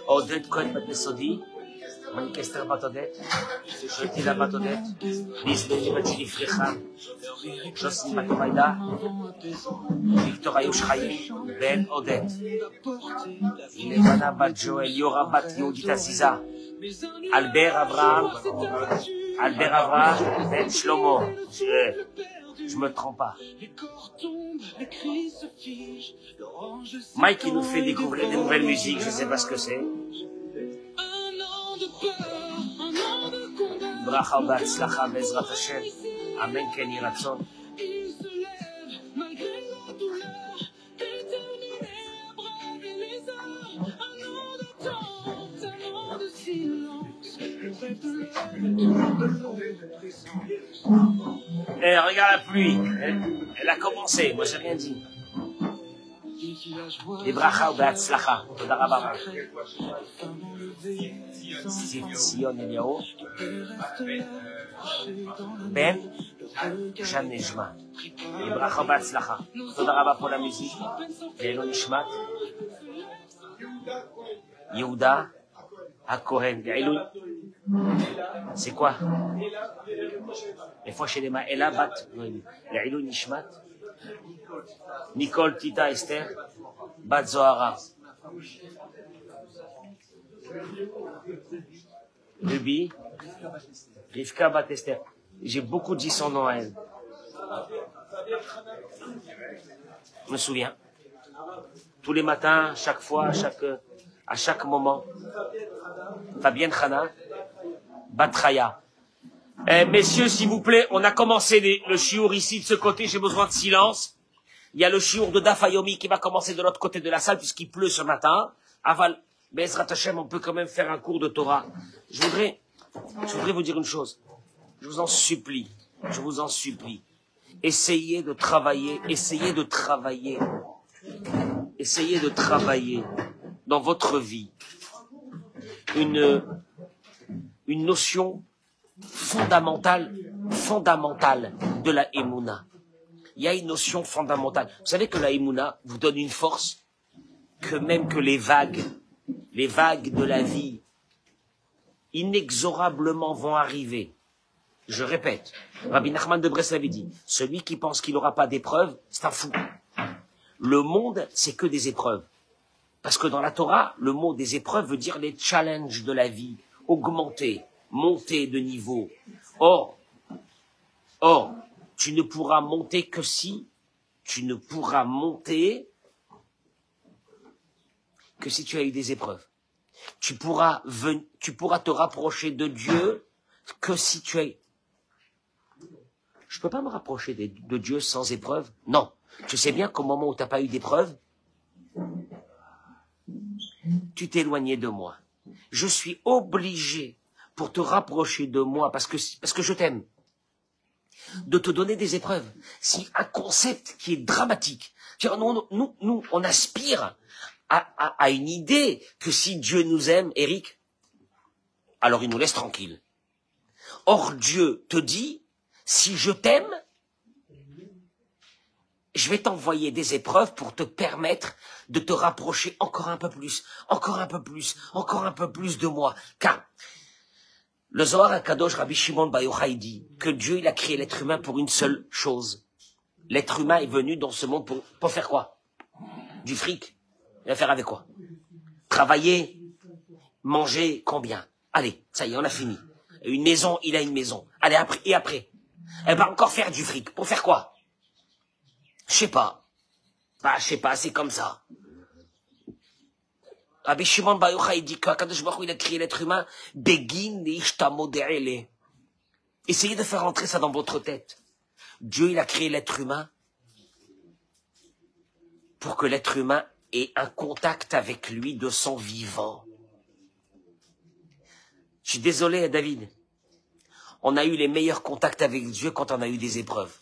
עודד כהן בת יסודי, מניקסטר בת עודד, שתילה בת עודד, ליזבני בת שלי פריחה, שוסני בת עוביידה, ויקטור איוש חיים, בן עודד, לבנה בת ג'ואל, יורה בת יהודית עזיזה, אלבר אברהם, בן שלמה, je me trompe pas. Mike, il nous fait découvrir des nouvelles musiques, je ne sais pas ce que c'est. Bracha u'ba'atzlacha be'ezrat Hashem. Amen, ken yeh ratzon. Eh, regarde la pluie, elle a commencé, moi j'ai rien dit. Les bracha ou be'atzlacha, toda rabba. Sion Eliao, Ben Janejma. Les bracha ou be'atzlacha, toda rabba pour la musique. Elon Ishmat, Yehuda, HaKohen, Elou. C'est quoi? Les fois chez les Maëla, Bat, Elou Nishmat, Nicole, Tita, Esther, Bat Zohara, Ruby, Rivka, Bat Esther. J'ai beaucoup dit son nom à elle. Je me souviens. Tous les matins, chaque fois, à chaque moment. Fabienne Khana, Batraya. Messieurs, s'il vous plaît, on a commencé le chiour ici de ce côté, j'ai besoin de silence. Il y a le chiour de Dafayomi qui va commencer de l'autre côté de la salle puisqu'il pleut ce matin. Aval, Bezrat Hashem, on peut quand même faire un cours de Torah. Je voudrais vous dire une chose. Je vous en supplie. Essayez de travailler dans votre vie une notion fondamentale de la Emouna. Il y a une notion fondamentale. Vous savez que la Emouna vous donne une force que même que les vagues de la vie inexorablement vont arriver. Je répète, Rabbi Nachman de Breslev avait dit, celui qui pense qu'il n'aura pas d'épreuves, c'est un fou. Le monde, c'est que des épreuves. Parce que dans la Torah, le mot des épreuves veut dire les challenges de la vie, augmenter, monter de niveau. Or, tu ne pourras monter que si tu as eu des épreuves. Tu pourras te rapprocher de Dieu que si tu as... Je peux pas me rapprocher de Dieu sans épreuve? Non. Tu sais bien qu'au moment où tu n'as pas eu d'épreuve, tu t'es éloigné de moi. Je suis obligé, pour te rapprocher de moi, parce que je t'aime, de te donner des épreuves. C'est un concept qui est dramatique. Nous, on aspire à une idée que si Dieu nous aime, Eric, alors il nous laisse tranquille. Or, Dieu te dit, si je t'aime, je vais t'envoyer des épreuves pour te permettre de te rapprocher encore un peu plus de moi. Car le Zohar HaKadosh, Rabbi Shimon Bar Yochai dit que Dieu, il a créé l'être humain pour une seule chose. L'être humain est venu dans ce monde pour faire quoi? Du fric. Il va faire avec quoi? Travailler, manger, combien? Allez, ça y est, on a fini. Une maison, il a une maison. Allez, après. Elle va encore faire du fric. Pour faire quoi? Je sais pas, c'est comme ça. Rabbi Shimon Bar Yochai dit qu'Akadosh Baruch Hu, il a créé l'être humain, Begin Ishtamodele. Essayez de faire entrer ça dans votre tête. Dieu, il a créé l'être humain pour que l'être humain ait un contact avec lui de son vivant. Je suis désolé, David. On a eu les meilleurs contacts avec Dieu quand on a eu des épreuves.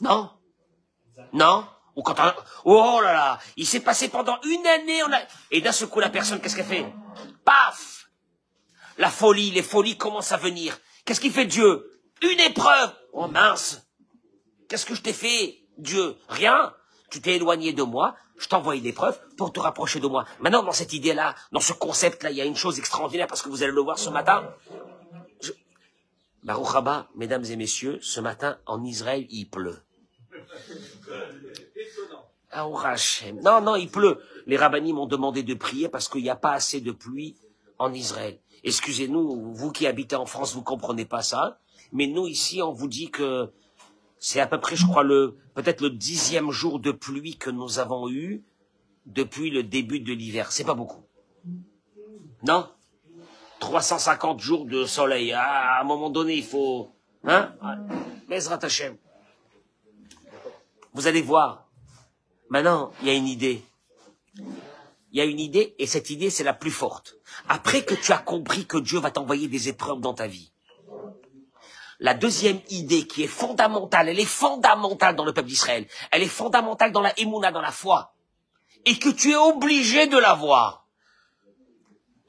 Non? Ou quand oh là là, il s'est passé pendant une année, et d'un seul coup, la personne, qu'est-ce qu'elle fait? Paf! La folie, les folies commencent à venir. Qu'est-ce qu'il fait Dieu? Une épreuve! Oh mince! Qu'est-ce que je t'ai fait, Dieu? Rien! tu t'es éloigné de moi, je t'envoie une épreuve pour te rapprocher de moi. Maintenant, dans cette idée-là, dans ce concept-là, il y a une chose extraordinaire parce que vous allez le voir ce matin. Baruch Haba, mesdames et messieurs, ce matin, en Israël, il pleut. Non, il pleut. Les rabbinis m'ont demandé de prier parce qu'il n'y a pas assez de pluie en Israël. Excusez-nous, vous qui habitez en France, vous comprenez pas ça. Mais nous, ici, on vous dit que c'est à peu près, je crois, peut-être le 10e jour de pluie que nous avons eu depuis le début de l'hiver. C'est pas beaucoup. Non? 350 jours de soleil. Ah, à un moment donné, il faut... Hein? Bezrat Hashem. Vous allez voir. Maintenant, il y a une idée. Il y a une idée, et cette idée, c'est la plus forte. Après que tu as compris que Dieu va t'envoyer des épreuves dans ta vie, la deuxième idée qui est fondamentale, elle est fondamentale dans le peuple d'Israël, elle est fondamentale dans la émouna, dans la foi, et que tu es obligé de la voir,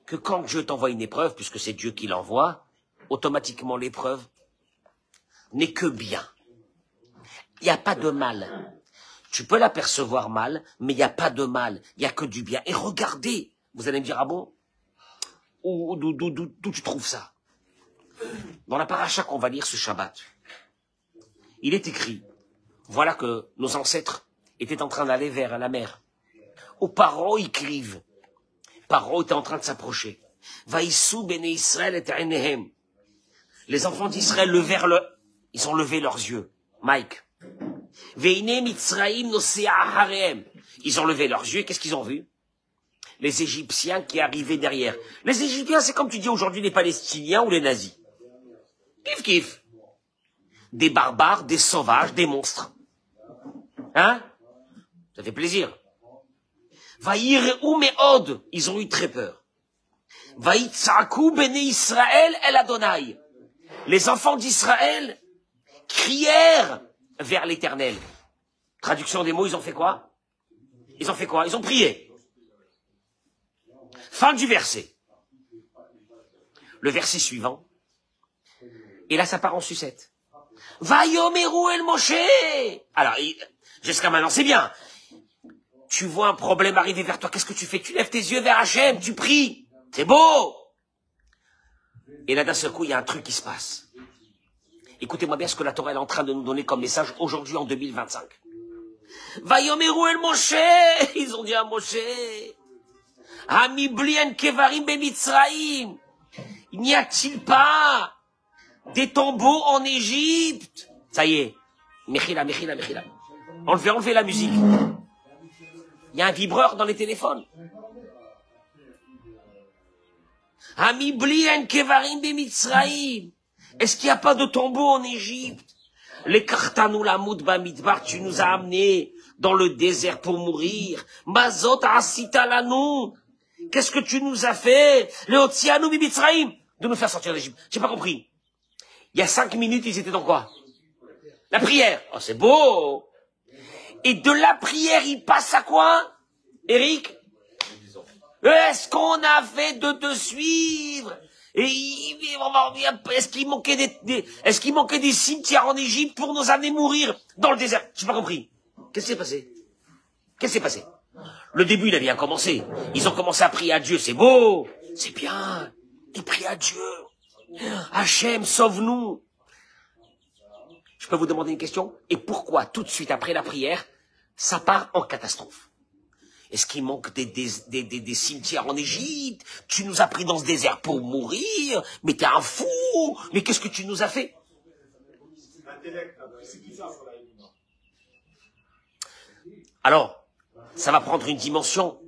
que quand Dieu t'envoie une épreuve, puisque c'est Dieu qui l'envoie, automatiquement l'épreuve n'est que bien. Il n'y a pas de mal. Tu peux l'apercevoir mal, mais il n'y a pas de mal, il n'y a que du bien. Et regardez, vous allez me dire, ah bon, d'où tu trouves ça? Dans la paracha qu'on va lire ce Shabbat, il est écrit, voilà que nos ancêtres étaient en train d'aller vers la mer. Aux Paro écrivent, Paro était en train de s'approcher. Vaïsou bene Israël et Einehem. Les enfants d'Israël ils ont levé leurs yeux. Mike. Veine Mitzraïm nosea harem. Ils ont levé leurs yeux, qu'est-ce qu'ils ont vu? Les Égyptiens qui arrivaient derrière. Les Égyptiens, c'est comme tu dis aujourd'hui les Palestiniens ou les nazis. Kif kif. Des barbares, des sauvages, des monstres. Hein? Ça fait plaisir. Vaïr ou meod. Ils ont eu très peur. Vaïtsaku bene Israël el Adonai. Les enfants d'Israël crièrent vers l'Éternel. Traduction des mots, ils ont fait quoi? Ils ont fait quoi? Ils ont prié. Fin du verset. Le verset suivant. Et là, ça part en sucette. Vayomeru el Moshe. Alors, jusqu'à maintenant, c'est bien. Tu vois un problème arriver vers toi, qu'est-ce que tu fais? Tu lèves tes yeux vers Hachem, tu pries. C'est beau. Et là, d'un seul coup, il y a un truc qui se passe. Écoutez-moi bien ce que la Torah est en train de nous donner comme message aujourd'hui en 2025. Vayomeru el Moshe. Ils ont dit à Moshe. Hamiblien kevarim bemitzraim. N'y a-t-il pas des tombeaux en Égypte? Ça y est. Mechila. Enlevez la musique. Il y a un vibreur dans les téléphones. Hamiblien kevarim bemitzraim. Est-ce qu'il n'y a pas de tombeau en Égypte? Les kartanou la moudba midbar, tu nous as amenés dans le désert pour mourir. Mazot asita lanou. Qu'est-ce que tu nous as fait? Le otzianou bimitzraim. De nous faire sortir d'Égypte. J'ai pas compris. Il y a 5 minutes, ils étaient dans quoi? La prière. Oh, c'est beau. Et de la prière, il passe à quoi? Eric? Est-ce qu'on a fait de te suivre? Et est-ce qu'il manquait des cimetières en Égypte pour nous amener mourir dans le désert? J'ai pas compris. Qu'est-ce qui s'est passé? Qu'est-ce qui s'est passé? Le début, il a bien commencé. Ils ont commencé à prier à Dieu. C'est beau. C'est bien. Ils prient à Dieu. Hachem, sauve-nous. Je peux vous demander une question? Et pourquoi, tout de suite après la prière, ça part en catastrophe? Est-ce qu'il manque des cimetières en Égypte? Tu nous as pris dans ce désert pour mourir? Mais t'es un fou! Mais qu'est-ce que tu nous as fait? Alors, ça va prendre une dimension.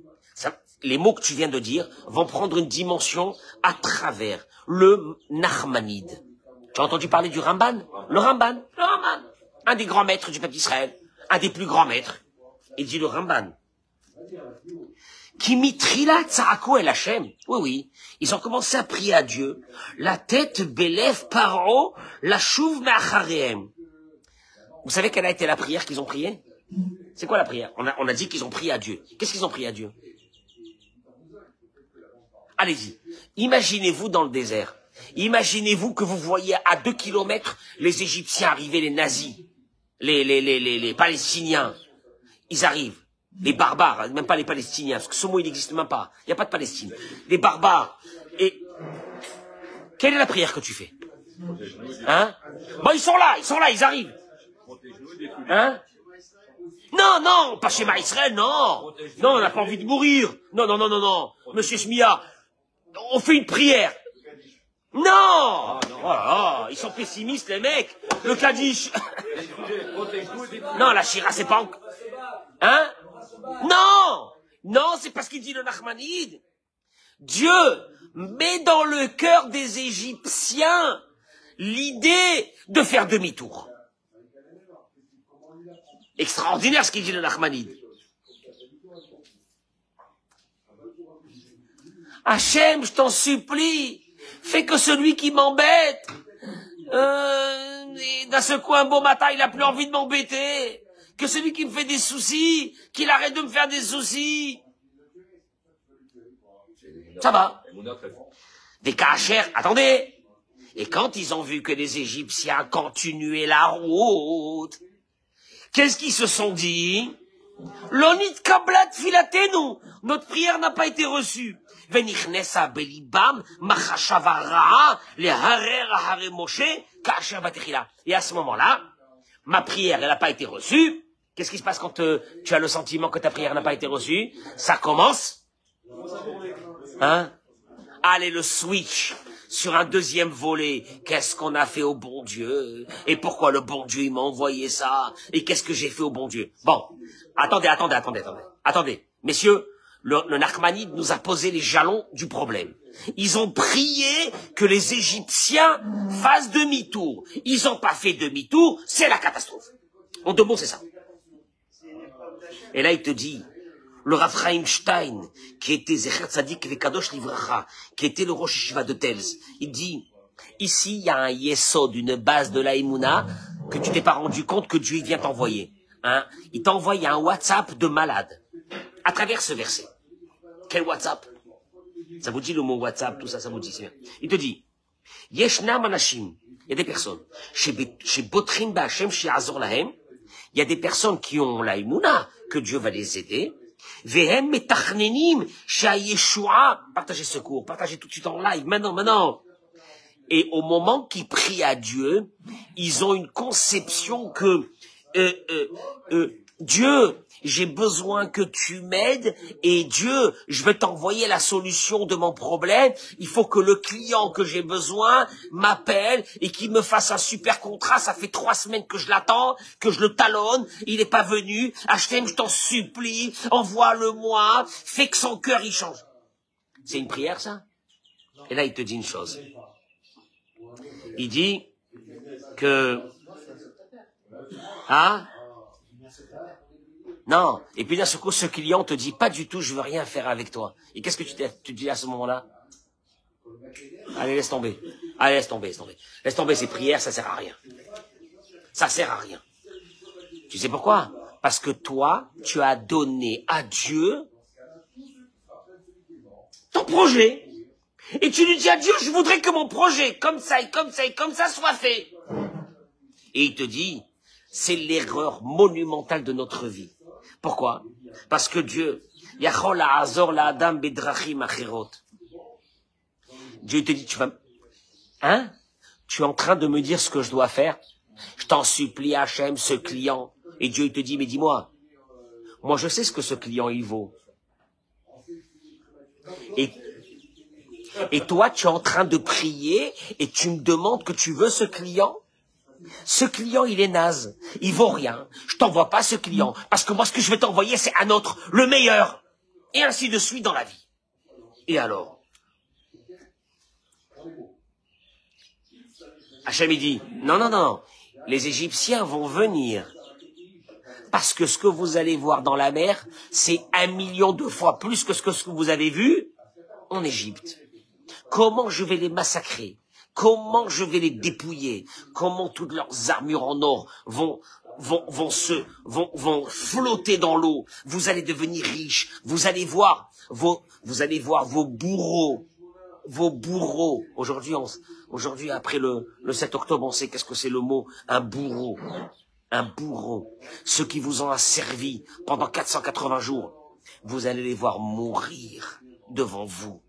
Les mots que tu viens de dire vont prendre une dimension à travers le Nachmanide. Tu as entendu parler du Ramban? Le Ramban. Un des grands maîtres du peuple d'Israël. Un des plus grands maîtres. Il dit le Ramban. Qui mitrila tzarako el Hachem. Oui. Ils ont commencé à prier à Dieu. La tête bélève paro, la chouve me'acharehem. Vous savez quelle a été la prière qu'ils ont priée? C'est quoi la prière? On a dit qu'ils ont prié à Dieu. Qu'est-ce qu'ils ont prié à Dieu? Allez-y. Imaginez-vous dans le désert. Imaginez-vous que vous voyez à 2 kilomètres les Égyptiens arriver, les nazis, les Palestiniens. ils arrivent. Les barbares, même pas les Palestiniens, parce que ce mot, il n'existe même pas. Il n'y a pas de Palestine. Les barbares. Et quelle est la prière que tu fais? Hein? Bon, ils sont là, ils arrivent. Hein? Non, non, pas chez Maïsraël, non. Non, on n'a pas envie de mourir. Non, non, non, non, non. Monsieur Smia, on fait une prière. Non! Oh là là, ils sont pessimistes, les mecs. Le Kaddish. Non, la Shira, c'est pas encore. Hein? Non! Non, c'est parce qu'il dit le Nachmanide. Dieu met dans le cœur des Égyptiens l'idée de faire demi-tour. Extraordinaire ce qu'il dit le Nachmanide. Hachem, je t'en supplie, fais que celui qui m'embête, d'un seul coup un beau matin, il a plus envie de m'embêter. Que celui qui me fait des soucis, qu'il arrête de me faire des soucis. Ça va. Des cachers, attendez. Et quand ils ont vu que les Égyptiens continuaient la route, qu'est-ce qu'ils se sont dit? L'onit kablat filatenu. Notre prière n'a pas été reçue. Venichnesa belibam machashavara le harer hare Moshe kasher batechila. Et à ce moment-là, ma prière, elle n'a pas été reçue. Qu'est-ce qui se passe quand tu as le sentiment que ta prière n'a pas été reçue? Ça commence. Hein? Allez, le switch sur un deuxième volet. Qu'est-ce qu'on a fait au bon Dieu? Et pourquoi le bon Dieu, il m'a envoyé ça? Et qu'est-ce que j'ai fait au bon Dieu? Bon, attendez. Messieurs, le Nachmanide nous a posé les jalons du problème. Ils ont prié que les Égyptiens fassent demi-tour. Ils n'ont pas fait demi-tour, c'est la catastrophe. En deux mots, c'est ça. Et là, il te dit, le Rav Chaim Stein, qui était Zecher Tzadik Vekadosh Livracha, qui était le Rosh Yeshiva de Tels, il dit, ici, il y a un yesod, une base de la Emouna, que tu t'es pas rendu compte que Dieu vient t'envoyer. Hein? Il t'a envoyé un WhatsApp de malade, à travers ce verset. Quel WhatsApp? Ça vous dit le mot WhatsApp, tout ça, ça vous dit, c'est bien. Il te dit, Yeshnam Anashim, il y a des personnes, chez Botrim Ba'Hashem, chez Azor Lahem, il y a des personnes qui ont la Emouna, que Dieu va les aider. Vehem metachnenim chez Yeshua. Partagez ce cours, partagez tout de suite en live, maintenant. Et au moment qu'ils prient à Dieu, ils ont une conception que Dieu, j'ai besoin que tu m'aides, et Dieu, je vais t'envoyer la solution de mon problème. Il faut que le client que j'ai besoin m'appelle et qu'il me fasse un super contrat. Ça fait 3 semaines que je l'attends, que je le talonne, il n'est pas venu. Hachem, je t'en supplie, envoie-le-moi, fais que son cœur il change. C'est une prière, ça? Et là, il te dit une chose. Il dit que... Hein? Non. Et puis d'un seul coup, ce client te dit pas du tout, je veux rien faire avec toi. Et qu'est-ce que tu dis à ce moment-là? Allez, laisse tomber. Allez, laisse tomber. Laisse tomber ces prières, ça sert à rien. Ça sert à rien. Tu sais pourquoi? Parce que toi, tu as donné à Dieu ton projet. Et tu lui dis à Dieu, je voudrais que mon projet, comme ça, soit fait. Et il te dit, c'est l'erreur monumentale de notre vie. Pourquoi? Parce que Dieu, Yachol ha'azor la'adam bedrachim achirot. Dieu te dit, tu es en train de me dire ce que je dois faire? Je t'en supplie, Hachem, ce client. Et Dieu, il te dit, mais dis-moi, moi je sais ce que ce client il vaut. Et toi, tu es en train de prier et tu me demandes que tu veux ce client? Ce client, il est naze. Il vaut rien. Je t'envoie pas ce client. Parce que moi, ce que je vais t'envoyer, c'est un autre, le meilleur. Et ainsi de suite dans la vie. Et alors? Hachem, il dit, non. Les Égyptiens vont venir. Parce que ce que vous allez voir dans la mer, c'est 1 million de fois plus que ce que vous avez vu en Égypte. Comment je vais les massacrer? Comment je vais les dépouiller? Comment toutes leurs armures en or vont flotter dans l'eau? Vous allez devenir riches. Vous allez voir vos bourreaux. Aujourd'hui, après le 7 octobre, on sait qu'est-ce que c'est le mot, un bourreau. un bourreau, ceux qui vous ont asservi pendant 480 jours, vous allez les voir mourir devant vous.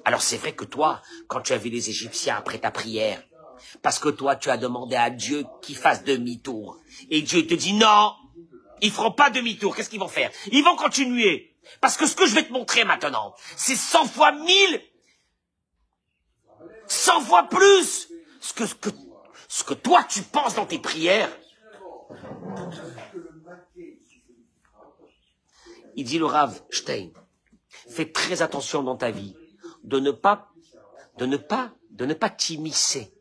Alors c'est vrai que toi, quand tu as vu les Égyptiens après ta prière, parce que toi tu as demandé à Dieu qu'il fasse demi-tour, et Dieu te dit non, ils feront pas demi-tour, qu'est-ce qu'ils vont faire? Ils vont continuer, parce que ce que je vais te montrer maintenant, c'est 100 fois 1000, 100 fois plus ce que toi tu penses dans tes prières. Il dit le Rav Stein, fais très attention dans ta vie de ne pas t'immiscer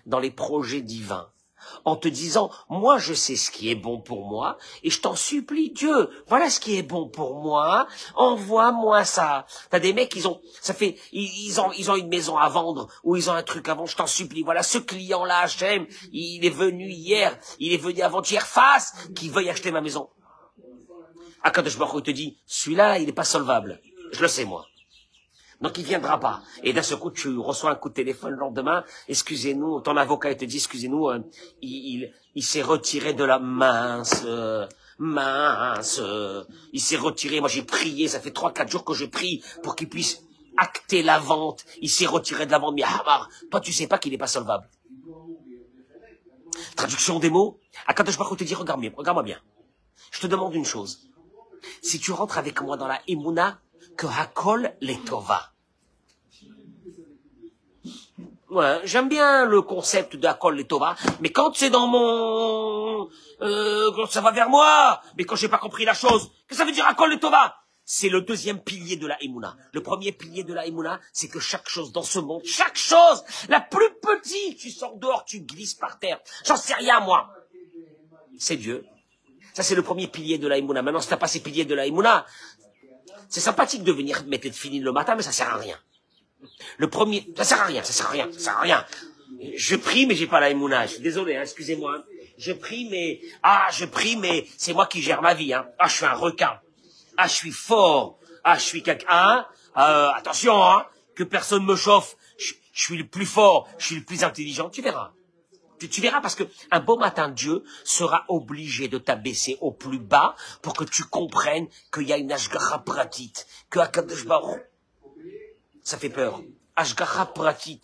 dans les projets divins en te disant moi je sais ce qui est bon pour moi et je t'en supplie Dieu, voilà ce qui est bon pour moi, envoie-moi ça. T'as des mecs ils ont une maison à vendre ou ils ont un truc à vendre, je t'en supplie, voilà ce client là Hachem, il est venu hier, il est venu avant-hier, face qui veuille acheter ma maison. Akadosh Baruch Hu te dit celui-là il n'est pas solvable, je le sais moi. Donc il viendra pas. Et d'un seul coup, tu reçois un coup de téléphone le lendemain. Excusez-nous, ton avocat il te dit, excusez-nous, il s'est retiré de la mince. Il s'est retiré. Moi j'ai prié, ça fait 3-4 jours que je prie pour qu'il puisse acter la vente. Il s'est retiré de la vente. Mais toi tu sais pas qu'il n'est pas solvable. Traduction des mots. Akadosh Baruch Hu te dit, regarde-moi bien. Je te demande une chose. Si tu rentres avec moi dans la Emouna, que Hakol Letova. Ouais, j'aime bien le concept de Hakol Letova, mais quand c'est dans mon... quand ça va vers moi, mais quand j'ai pas compris la chose, qu'est-ce que ça veut dire Hakol Letova? C'est le deuxième pilier de la Emouna. Le premier pilier de la Emouna, c'est que chaque chose dans ce monde, chaque chose, la plus petite, tu sors dehors, tu glisses par terre. J'en sais rien, moi. C'est Dieu. Ça, c'est le premier pilier de la Emouna. Maintenant, si t'as pas ces piliers de la Emouna, c'est sympathique de venir mettre de filine le matin, mais ça sert à rien. Le premier, ça sert à rien. Je prie, mais j'ai pas la Emouna. Je suis désolé, hein, excusez-moi. Je prie, mais c'est moi qui gère ma vie, hein. Je suis un requin. Je suis fort. Je suis quelqu'un, attention, hein, que personne me chauffe. Je suis le plus fort, je suis le plus intelligent. Tu verras. Tu verras parce que un beau matin, Dieu sera obligé de t'abaisser au plus bas pour que tu comprennes qu'il y a une Ashgacha Pratit, que Akadosh Baruch, ça fait peur. Ashgacha Pratit.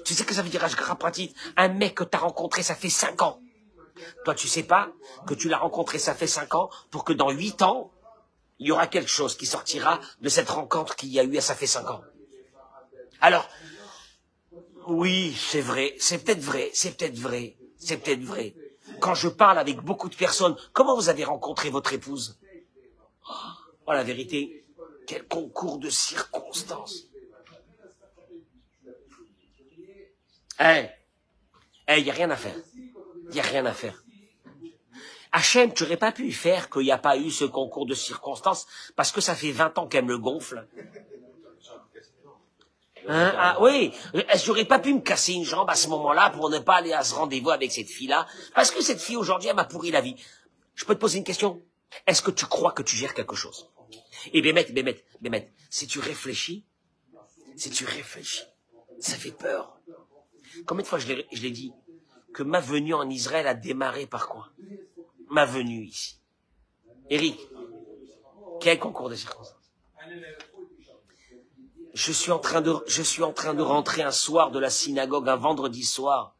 Tu sais que ça veut dire Ashgacha Pratit? Un mec que tu as rencontré, ça fait 5 ans. Toi, tu sais pas que tu l'as rencontré, ça fait 5 ans, pour que dans 8 ans, il y aura quelque chose qui sortira de cette rencontre qu'il y a eu, ça fait 5 ans. Alors, oui, c'est vrai, c'est peut-être vrai. Quand je parle avec beaucoup de personnes, comment vous avez rencontré votre épouse? Oh, la vérité, quel concours de circonstances. Il y a rien à faire. Hachem, tu n'aurais pas pu faire qu'il n'y a pas eu ce concours de circonstances, parce que ça fait 20 ans qu'elle me gonfle. Oui, j'aurais pas pu me casser une jambe à ce moment-là pour ne pas aller à ce rendez-vous avec cette fille-là, parce que cette fille aujourd'hui, elle m'a pourri la vie. Je peux te poser une question? Est-ce que tu crois que tu gères quelque chose? Et Bémet, si tu réfléchis, ça fait peur. Combien de fois je l'ai dit, que ma venue en Israël a démarré par quoi? Ma venue ici. Eric, quel concours de circonstances? Je suis en train de rentrer un soir de la synagogue, un vendredi soir,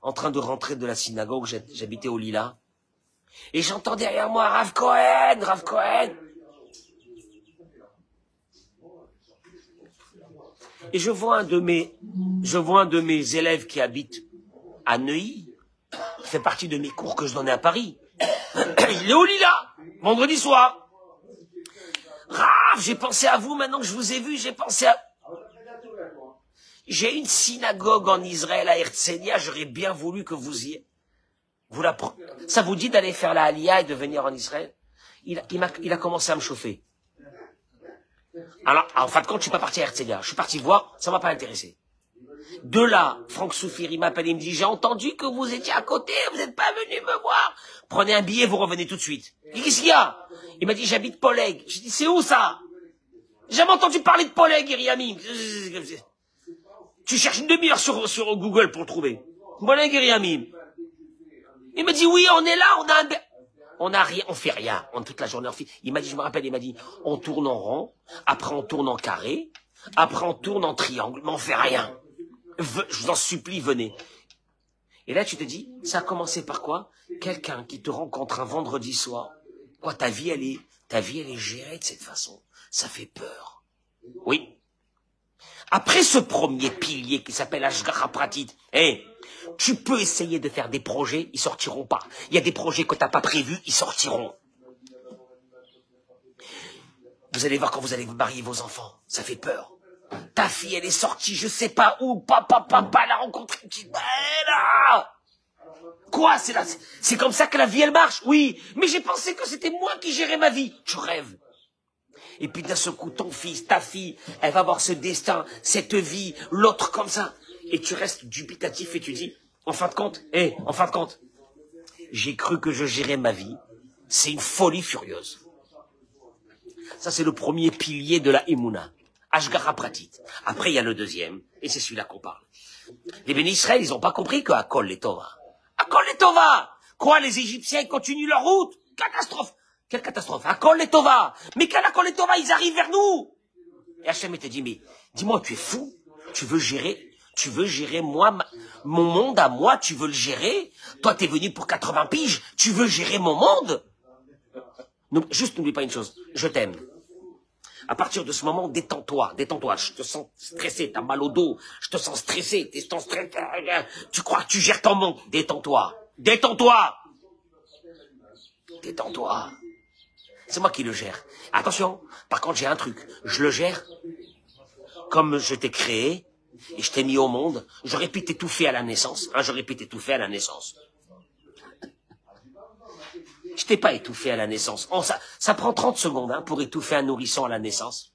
en train de rentrer de la synagogue, j'habitais au Lila, et j'entends derrière moi Rav Cohen. Et je vois un de mes élèves qui habite à Neuilly, qui fait partie de mes cours que je donnais à Paris. Il est au Lila, vendredi soir. Rav, j'ai pensé à vous maintenant que je vous ai vu, j'ai une synagogue en Israël à Herzliya, j'aurais bien voulu que vous y... Ça vous dit d'aller faire la Aliyah et de venir en Israël? Il a commencé à me chauffer. Alors, en fin de compte, je suis pas parti à Herzliya, je suis parti voir, ça m'a pas intéressé. De là, Franck Soufir, il m'appelle, il me dit, j'ai entendu que vous étiez à côté, vous n'êtes pas venu me voir. Prenez un billet, vous revenez tout de suite. Et qu'est-ce qu'il y a? Il m'a dit, j'habite Poleg. J'ai dit, c'est où ça? J'ai jamais entendu parler de Poleg, Iriamim. Tu cherches une demi-heure sur Google pour le trouver. Poleg, Iriamim. Il me dit, oui, on est là, on a un... On n'a rien, on fait rien. On toute la journée, on fait... Il m'a dit, je me rappelle, il m'a dit, on tourne en rond, après on tourne en carré, après on tourne en triangle, mais on fait rien. Je vous en supplie, venez. Et là, tu te dis, ça a commencé par quoi? Quelqu'un qui te rencontre un vendredi soir. Quoi, ta vie, elle est gérée de cette façon. Ça fait peur. Oui. Après ce premier pilier qui s'appelle Ashgacha Pratit, tu peux essayer de faire des projets, ils sortiront pas. Il y a des projets que tu n'as pas prévus, ils sortiront. Vous allez voir quand vous allez vous marier vos enfants, ça fait peur. Ta fille, elle est sortie, je sais pas où, papa l'a rencontrée, tu dis, là. Quoi, c'est comme ça que la vie, elle marche? Oui, mais j'ai pensé que c'était moi qui gérais ma vie. Tu rêves. Et puis d'un seul coup, ton fils, ta fille, elle va avoir ce destin, cette vie, l'autre comme ça. Et tu restes dubitatif et tu dis, en fin de compte, j'ai cru que je gérais ma vie. C'est une folie furieuse. Ça, c'est le premier pilier de la Emouna. Ashgacha Pratit. Après, il y a le deuxième, et c'est celui-là qu'on parle. Les bénis Israël, ils n'ont pas compris que Akol les Tova. Akol les Tova! Quoi, les Égyptiens, ils continuent leur route? Catastrophe! Quelle catastrophe? Akol les Tova! Mais quel Akol les Tova, ils arrivent vers nous! Et Hachem, il te dit, mais dis-moi, tu es fou? Tu veux gérer moi, mon monde à moi, tu veux le gérer? Toi, t'es venu pour 80 piges, tu veux gérer mon monde? Juste n'oublie pas une chose, je t'aime. À partir de ce moment, détends-toi, je te sens stressé, t'as mal au dos, je te sens stressé, tu crois que tu gères ton monde, détends-toi. C'est moi qui le gère. Attention, par contre, j'ai un truc, je le gère comme je t'ai créé, et je t'ai mis au monde, j'aurais pu t'étouffer à la naissance, Je t'ai pas étouffé à la naissance. Ça prend 30 secondes pour étouffer un nourrisson à la naissance.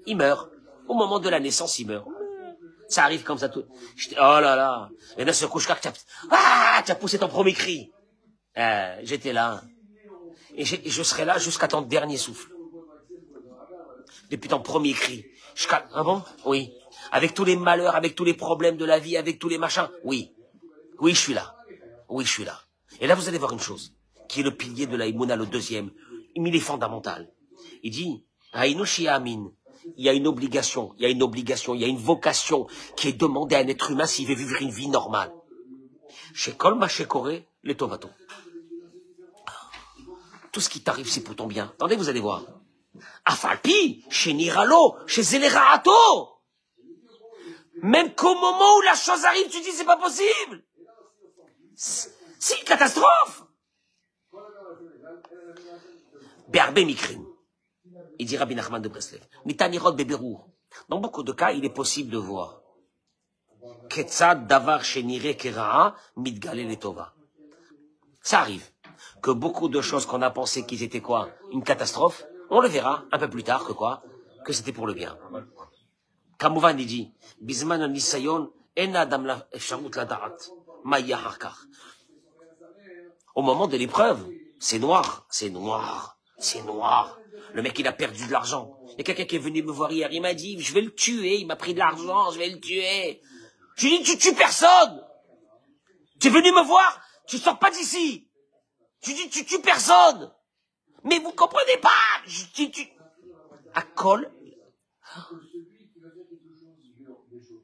Il meurt. Au moment de la naissance, il meurt. Ça arrive comme ça tout. Oh là là. Et d'un seul coup, tu as poussé ton premier cri. J'étais là. Et je serai là jusqu'à ton dernier souffle. Depuis ton premier cri. Ah bon? Oui. Avec tous les malheurs, avec tous les problèmes de la vie, avec tous les machins. Oui. Oui, je suis là. Et là, vous allez voir une chose, qui est le pilier de la Emouna, le deuxième. Il est fondamental. Il dit, il y a une obligation, il y a une vocation qui est demandée à un être humain s'il veut vivre une vie normale. Chez Kol Mashekore, les Tovato. Tout ce qui t'arrive, c'est pour ton bien. Attendez, vous allez voir. Afalpi, chez Niralo, chez Zeleraato. Même qu'au moment où la chose arrive, tu dis, c'est pas possible. C'est une catastrophe. Berbé Mikrim. Il dit Rabbi Nachman de Breslev. Mitanirot Beberou. Dans beaucoup de cas, il est possible de voir. Ketzad davar shenire kera'a mitgale letova. Ça arrive. Que beaucoup de choses qu'on a pensé qu'ils étaient quoi? Une catastrophe. On le verra un peu plus tard que quoi? Que c'était pour le bien. Kamouvan, il dit, Bisman nisayon en adam la efshamut la darat. Maya harkar. Au moment de l'épreuve, c'est noir. Le mec, il a perdu de l'argent. Il y a quelqu'un qui est venu me voir hier, il m'a dit, je vais le tuer, il m'a pris de l'argent, je vais le tuer. Je lui ai dit, tu tues personne. Tu es venu me voir, tu sors pas d'ici. Tu dis, tu tues personne. Mais vous comprenez pas. À Kol.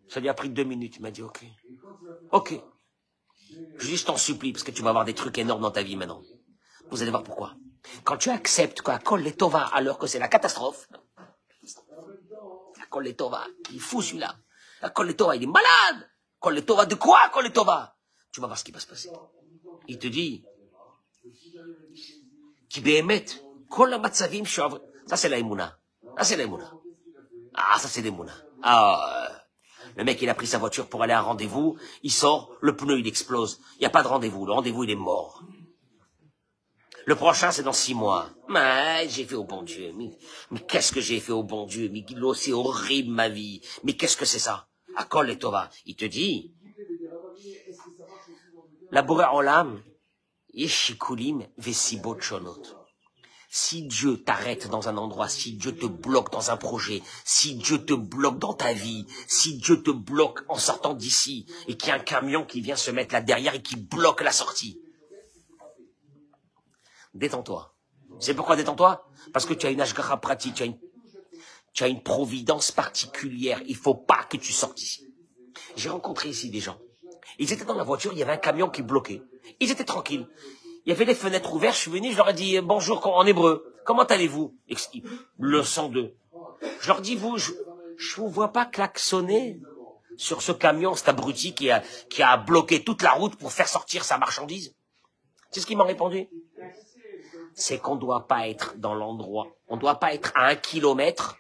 Ça lui a pris 2 minutes, il m'a dit, ok. Je dis, je t'en supplie, parce que tu vas avoir des trucs énormes dans ta vie maintenant. Vous allez voir pourquoi. Quand tu acceptes qu'à Kol les Tova, alors que c'est la catastrophe, à Kol les Tova, il est fou celui-là. À Kol les Tova, il est malade. Kol les Tova, de quoi Kol les Tova? Tu vas voir ce qui va se passer. Il te dit, qui béhémet, Kol la matzavim, ça c'est la Emouna. Ah, ça c'est l'Emouna. Le mec, il a pris sa voiture pour aller à un rendez-vous, il sort, le pneu, il explose. Il n'y a pas de rendez-vous, le rendez-vous, il est mort. Le prochain, c'est dans 6 mois. Mais j'ai fait au bon Dieu. Mais qu'est-ce que j'ai fait au bon Dieu? Mais c'est horrible, ma vie. Mais qu'est-ce que c'est ça? Akol et Tova. Il te dit, la Boré Olam, Yeshikulim Vesibot Shonot. Si Dieu t'arrête dans un endroit, si Dieu te bloque dans un projet, si Dieu te bloque dans ta vie, si Dieu te bloque en sortant d'ici, et qu'il y a un camion qui vient se mettre là derrière et qui bloque la sortie, Détends-toi. C'est pourquoi détends-toi? Parce que tu as une ashgacha pratique, tu as une providence particulière. Il faut pas que tu sortes ici. J'ai rencontré ici des gens. Ils étaient dans la voiture, il y avait un camion qui bloquait. Ils étaient tranquilles. Il y avait les fenêtres ouvertes, je suis venu, je leur ai dit bonjour en hébreu. Comment allez-vous? Le 102. Je leur dis, je vous vois pas klaxonner sur ce camion, cet abruti qui a bloqué toute la route pour faire sortir sa marchandise. C'est ce qu'ils m'ont répondu. C'est qu'on ne doit pas être dans l'endroit, on ne doit pas être à 1 kilomètre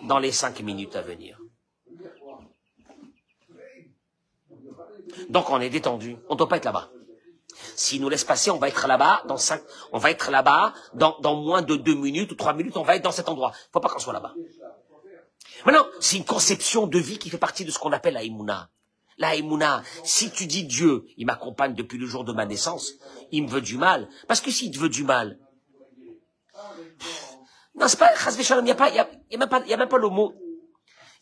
dans les 5 minutes à venir. Donc on est détendu, on ne doit pas être là-bas. S'ils nous laissent passer, on va être là-bas dans moins de 2 minutes ou 3 minutes, on va être dans cet endroit. Il ne faut pas qu'on soit là-bas. Maintenant, c'est une conception de vie qui fait partie de ce qu'on appelle la Emouna. La Emouna, si tu dis Dieu, il m'accompagne depuis le jour de ma naissance, il me veut du mal. Parce que s'il te veut du mal, non, c'est pas, il n'y a même pas le mot,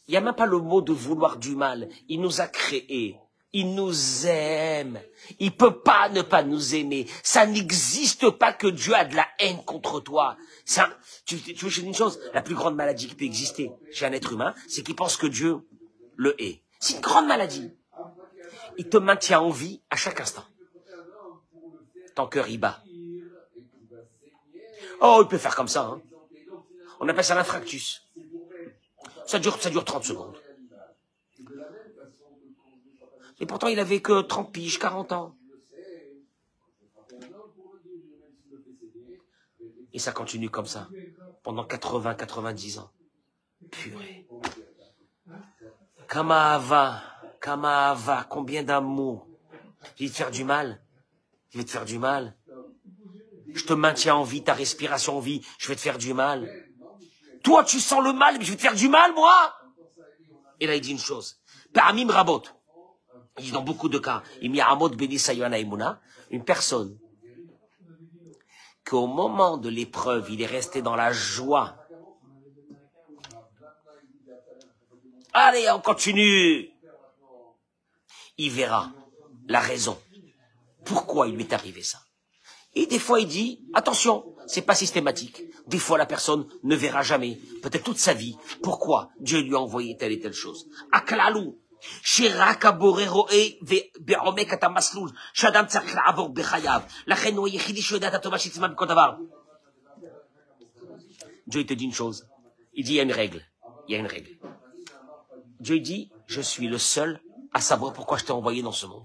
il n'y a même pas le mot de vouloir du mal. Il nous a créés. Il nous aime. Il peut pas ne pas nous aimer. Ça n'existe pas que Dieu a de la haine contre toi. Tu veux dire une chose? La plus grande maladie qui peut exister chez un être humain, c'est qu'il pense que Dieu le hait. C'est une grande maladie. Il te maintient en vie à chaque instant. Ton cœur y bat. Oh, il peut faire comme ça. Hein. On appelle ça l'infractus. Ça dure 30 secondes. Et pourtant, il avait que 30 piges, 40 ans. Et ça continue comme ça, pendant 80, 90 ans. Purée. Kamahava, combien d'amour. Je vais te faire du mal. Je te maintiens en vie, ta respiration en vie, je vais te faire du mal. Toi, tu sens le mal, mais je vais te faire du mal, moi. Et là, il dit une chose. Parmi Rabot. Il dit dans beaucoup de cas, une personne qu'au moment de l'épreuve, il est resté dans la joie. Allez, on continue. Il verra la raison. Pourquoi il lui est arrivé ça? Et des fois, il dit, attention, c'est pas systématique. Des fois, la personne ne verra jamais, peut-être toute sa vie, pourquoi Dieu lui a envoyé telle et telle chose. Aklalou. Dieu te dit une chose. Il dit, il y a une règle. Dieu dit, je suis le seul à savoir pourquoi je t'ai envoyé dans ce monde.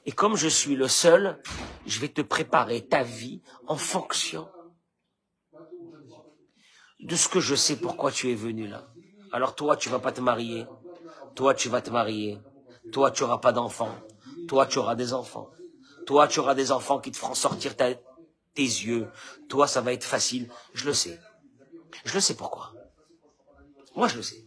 Et comme je suis le seul, je vais te préparer ta vie en fonction de ce que je sais pourquoi tu es venu là. Alors toi, tu vas pas te marier. Toi, tu vas te marier. Toi, tu auras pas d'enfants. Toi, tu auras des enfants. Toi, tu auras des enfants qui te feront sortir tes yeux. Toi, ça va être facile. Je le sais. Je le sais pourquoi. Moi, je le sais.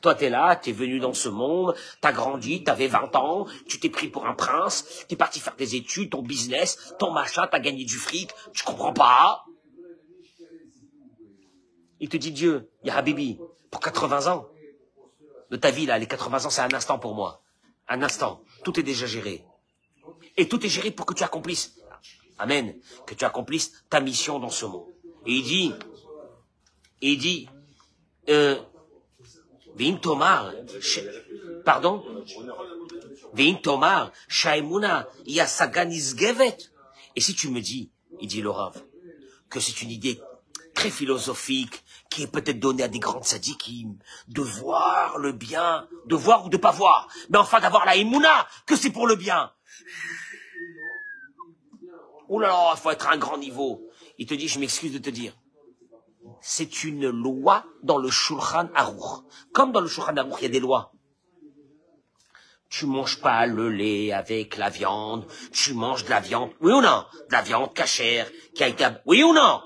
Toi, t'es là, t'es venu dans ce monde, t'as grandi, t'avais 20 ans, tu t'es pris pour un prince, t'es parti faire tes études, ton business, ton machin, t'as gagné du fric, tu comprends pas. Il te dit Dieu, ya Habibi, pour 80 ans de ta vie là, les 80 ans c'est un instant pour moi. Un instant, tout est déjà géré. Et tout est géré pour que tu accomplisses, amen, que tu accomplisses ta mission dans ce monde. Et il dit, Veim Tomar, pardon, Veim Tomar, Shaimuna, Yasaganisgevet. Et si tu me dis, il dit le Rav, que c'est une idée très philosophique, qui est peut-être donnée à des grandes sadikim, de voir le bien, de voir ou de pas voir, mais enfin d'avoir la Emouna, que c'est pour le bien. Oh là là, il faut être à un grand niveau. Il te dit, je m'excuse de te dire, c'est une loi dans le Shulchan Aruch. Comme dans le Shulchan Aruch, il y a des lois. Tu manges pas le lait avec la viande, tu manges de la viande, oui ou non? De la viande cachère, qui a été, oui ou non?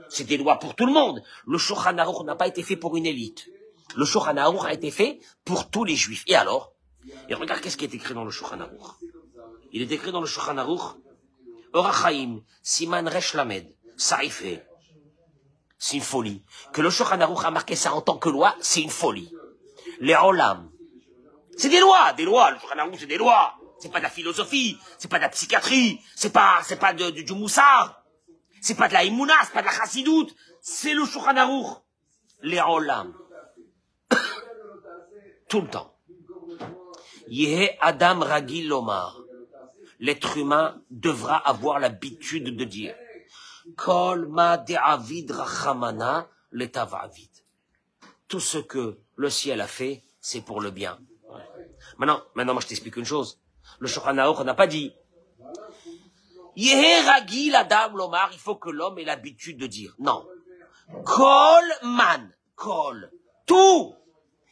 C'est des lois pour tout le monde. Le Shulchan Aruch n'a pas été fait pour une élite. Le Shulchan Aruch a été fait pour tous les juifs. Et alors? Et regarde qu'est-ce qui est écrit dans le Shulchan Aruch. Il est écrit dans le Shulchan Aruch, Orachaim, Siman Resh Lamed, Saïfé. C'est une folie. Que le Shulchan Aruch a marqué ça en tant que loi, c'est une folie. Les Olam. C'est des lois. Le Shulchan Aruch, c'est des lois. C'est pas de la philosophie, c'est pas de la psychiatrie, c'est pas du moussard, c'est pas de la Emouna, c'est pas de la chassidoute, c'est le Shulchan Aruch. Les olam. Tout le temps. Yehe Adam Ragil Lomar. L'être humain devra avoir l'habitude de dire Kol ma de'avid rachamana letavavid. Tout ce que le ciel a fait, c'est pour le bien. Maintenant, moi je t'explique une chose. Le Shulchan Aruch n'a pas dit Yehe Ragil Adam Lomar, il faut que l'homme ait l'habitude de dire. Non. Kol man. Kol. Tout.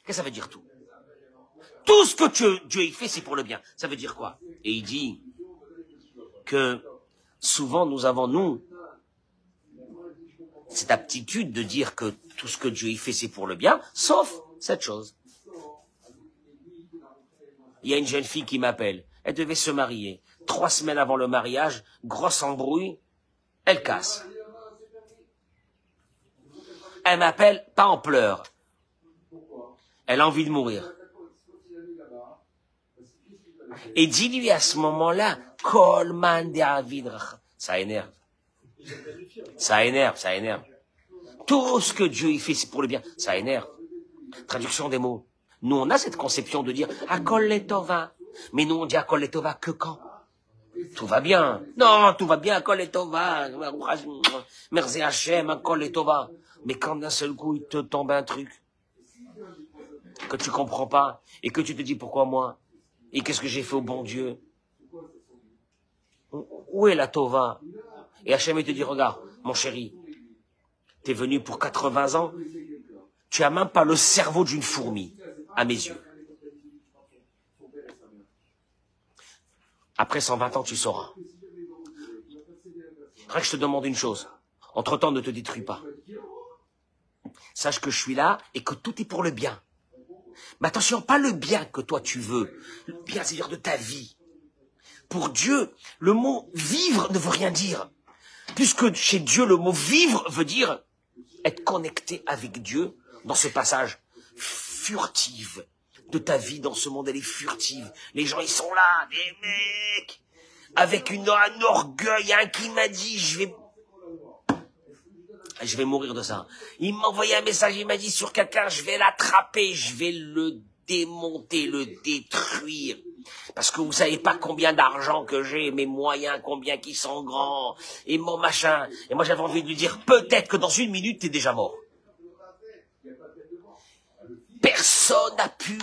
Qu'est-ce que ça veut dire tout? Tout ce que Dieu y fait, c'est pour le bien. Ça veut dire quoi? Et il dit que souvent nous avons, cette aptitude de dire que tout ce que Dieu y fait, c'est pour le bien, sauf cette chose. Il y a une jeune fille qui m'appelle. Elle devait se marier. 3 semaines avant le mariage, grosse embrouille, elle casse. Elle m'appelle, pas en pleurs. Elle a envie de mourir. Et dis-lui à ce moment-là, Kolman David, ça énerve. Ça énerve. Tout ce que Dieu y fait, c'est pour le bien. Ça énerve. Traduction des mots. Nous, on a cette conception de dire, Akol Letova. Mais nous, on dit Akol Letova que quand? Tout va bien. Non, tout va bien, Akol Letova. Merci Hachem, Akol Letova. Mais quand d'un seul coup, il te tombe un truc que tu comprends pas, et que tu te dis pourquoi moi? Et qu'est-ce que j'ai fait au bon Dieu? Où est la Tova? Et Hachem il te dit, regarde, mon chéri, t'es venu pour 80 ans, tu as même pas le cerveau d'une fourmi, à mes yeux. Après 120 ans, tu sauras. Rien que je te demande une chose, entre-temps, ne te détruis pas. Sache que je suis là et que tout est pour le bien. Mais attention, pas le bien que toi tu veux. Le bien, c'est-à-dire de ta vie. Pour Dieu, le mot vivre ne veut rien dire. Puisque chez Dieu, le mot vivre veut dire être connecté avec Dieu dans ce passage furtive de ta vie dans ce monde. Elle est furtive. Les gens, ils sont là, des mecs, avec un orgueil, un qui m'a dit, je vais mourir de ça. Il m'a envoyé un message, il m'a dit sur quelqu'un, je vais l'attraper, je vais le démonter, le détruire. Parce que vous savez pas combien d'argent que j'ai, mes moyens, combien qui sont grands, et mon machin. Et moi j'avais envie de lui dire, peut-être que dans 1 minute, t'es déjà mort. Personne n'a pu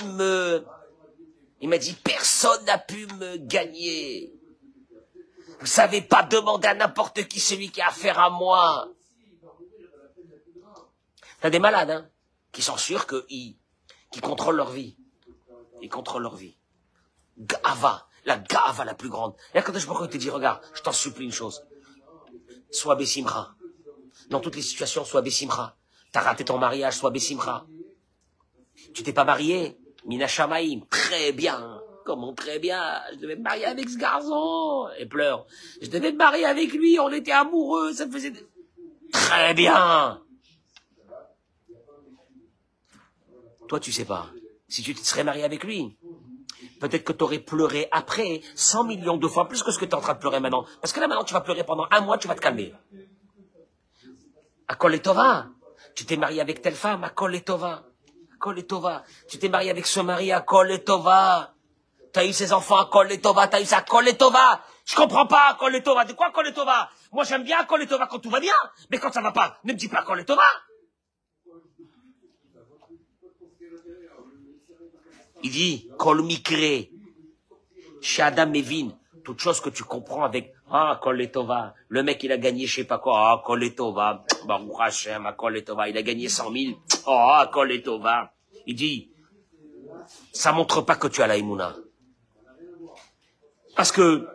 il m'a dit, personne n'a pu me gagner. Vous savez pas demander à n'importe qui celui qui a affaire à moi. T'as des malades, hein, qui sont sûrs qu'ils contrôlent leur vie. Ils contrôlent leur vie. Gava, la gava la plus grande. Et quand je pourrais te dire, regarde, je t'en supplie une chose. Sois Bessimra. Dans toutes les situations, sois Bessimra. T'as raté ton mariage, sois Bessimra. Tu t'es pas marié, Mina Shamaim, très bien. Comment très bien? Je devais me marier avec ce garçon. Et pleure. Je devais me marier avec lui, on était amoureux, ça me faisait... Très bien. Toi, tu sais pas. Si tu te serais marié avec lui, peut-être que tu aurais pleuré après 100 millions de fois plus que ce que tu es en train de pleurer maintenant. Parce que là, maintenant, tu vas pleurer pendant 1 mois, tu vas te calmer. Akol Letova. Tu t'es marié avec telle femme, Akol Letova. Akol Letova. Tu t'es marié avec ce mari, Akol Letova. T'as eu ses enfants, Akol Letova. T'as eu ça, Akol Letova. Je comprends pas, Akol Letova. De quoi, Akol Letova? Moi, j'aime bien Akol Letova quand tout va bien. Mais quand ça va pas, ne me dis pas Akol Letova. Il dit, Kol Mikre, chez Adam Mevin, toute chose que tu comprends avec, Kol Letova, le mec il a gagné je sais pas quoi, Kol Letova, Baruch Hashem, Kol Letova, il a gagné 100 000, Kol Letova. Il dit, ça montre pas que tu as la Emouna. Parce que,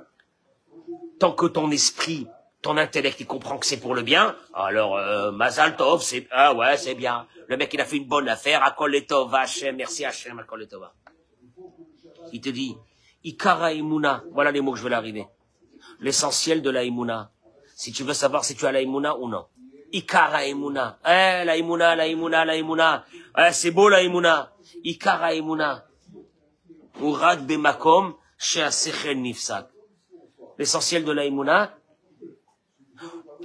tant que ton esprit, ton intellect, il comprend que c'est pour le bien, alors, Mazal Tov, c'est, ouais, c'est bien. Le mec, il a fait une bonne affaire, Akol Letova, Hashem, merci Hashem, Akol Letova. Il te dit, Ikara Emouna, voilà les mots que je veux l'arriver. L'essentiel de la Emouna. Si tu veux savoir si tu as la Emouna ou non. Ikara Emouna. La Emouna, la Emouna, la Emouna. C'est beau la Emouna. Ikara Emouna. Urad bemakom, she'asechel nifsak. L'essentiel de la Emouna,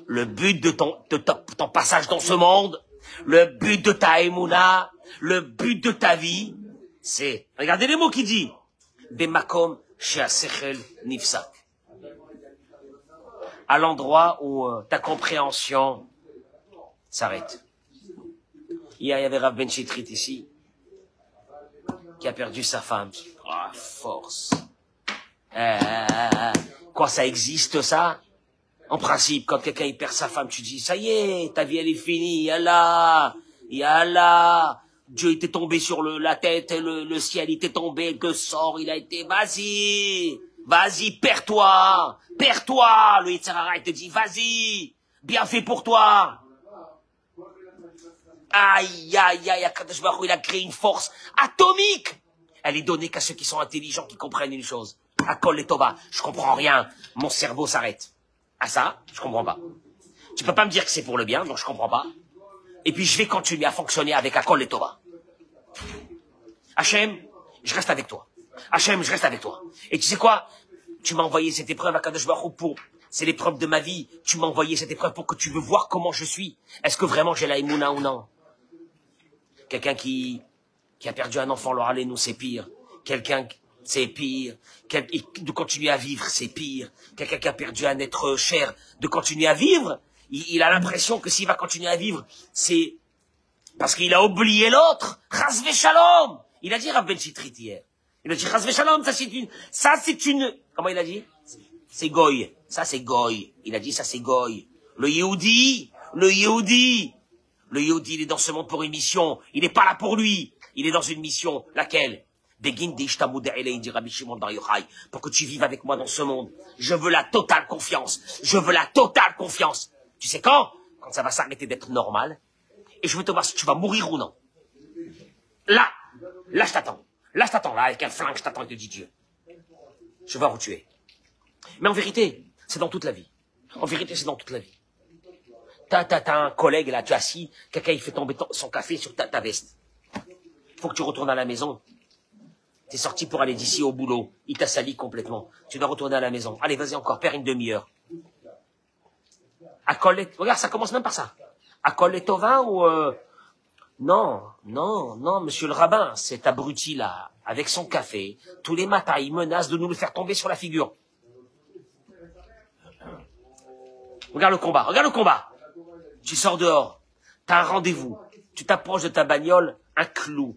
le but de ton passage dans ce monde, le but de ta Emouna, le but de ta vie, c'est, regardez les mots qu'il dit, Bemakom she'asechel nifsak. À l'endroit où ta compréhension s'arrête. Hier, il y avait Rav Ben Chitrit ici, qui a perdu sa femme. Ah, force. Quoi, ça existe, ça? En principe, quand quelqu'un il perd sa femme, tu dis, ça y est, ta vie elle est finie, yallah, yallah. Dieu était tombé sur la tête, le ciel était tombé, le sort, il a été, vas-y, perds-toi, le Yitzhara, il te dit, vas-y, bien fait pour toi. Aïe, Akadosh Baruch Hu, il a créé une force atomique. Elle est donnée qu'à ceux qui sont intelligents, qui comprennent une chose. Akol et Tova, je comprends rien, mon cerveau s'arrête. Ah ça, je comprends pas. Tu peux pas me dire que c'est pour le bien, donc je comprends pas. Et puis je vais continuer à fonctionner avec Akol et Tova. Hachem, je reste avec toi. Hachem, je reste avec toi. Et tu sais quoi? Tu m'as envoyé cette épreuve à Kadosh Baruch Hu pour... C'est l'épreuve de ma vie. Tu m'as envoyé cette épreuve pour que tu veux voir comment je suis. Est-ce que vraiment j'ai la Emouna ou non? Quelqu'un qui a perdu un enfant, alors allez, nous, c'est pire. Quelqu'un, c'est pire. De continuer à vivre, c'est pire. Quelqu'un qui a perdu un être cher, de continuer à vivre, il a l'impression que s'il va continuer à vivre, c'est parce qu'il a oublié l'autre. Chas v'shalom. Il a dit Rav Ben Chitrit hier. Il a dit Chas v'shalom, ça c'est une, comment il a dit? C'est goy. Ça c'est goy. Il a dit ça c'est goy. Le Yehudi, il est dans ce monde pour une mission. Il n'est pas là pour lui. Il est dans une mission. Laquelle? Pour que tu vives avec moi dans ce monde. Je veux la totale confiance. Tu sais quand? Quand ça va s'arrêter d'être normal. Et je veux te voir si tu vas mourir ou non. Là, je t'attends. Là, avec un flingue, je t'attends et te dis Dieu. Je vais voir où tu es. Mais en vérité, c'est dans toute la vie. T'as un collègue, là, tu es assis, quelqu'un, il fait tomber son café sur ta veste. Faut que tu retournes à la maison. T'es sorti pour aller d'ici au boulot. Il t'a sali complètement. Tu dois retourner à la maison. Allez, vas-y encore, perds une demi-heure. Regarde, ça commence même par ça. Akol et Tova ou... Non, monsieur le rabbin, cet abruti-là, avec son café, tous les matins, il menace de nous le faire tomber sur la figure. Regarde le combat. Tu sors dehors, t'as un rendez-vous, tu t'approches de ta bagnole, un clou.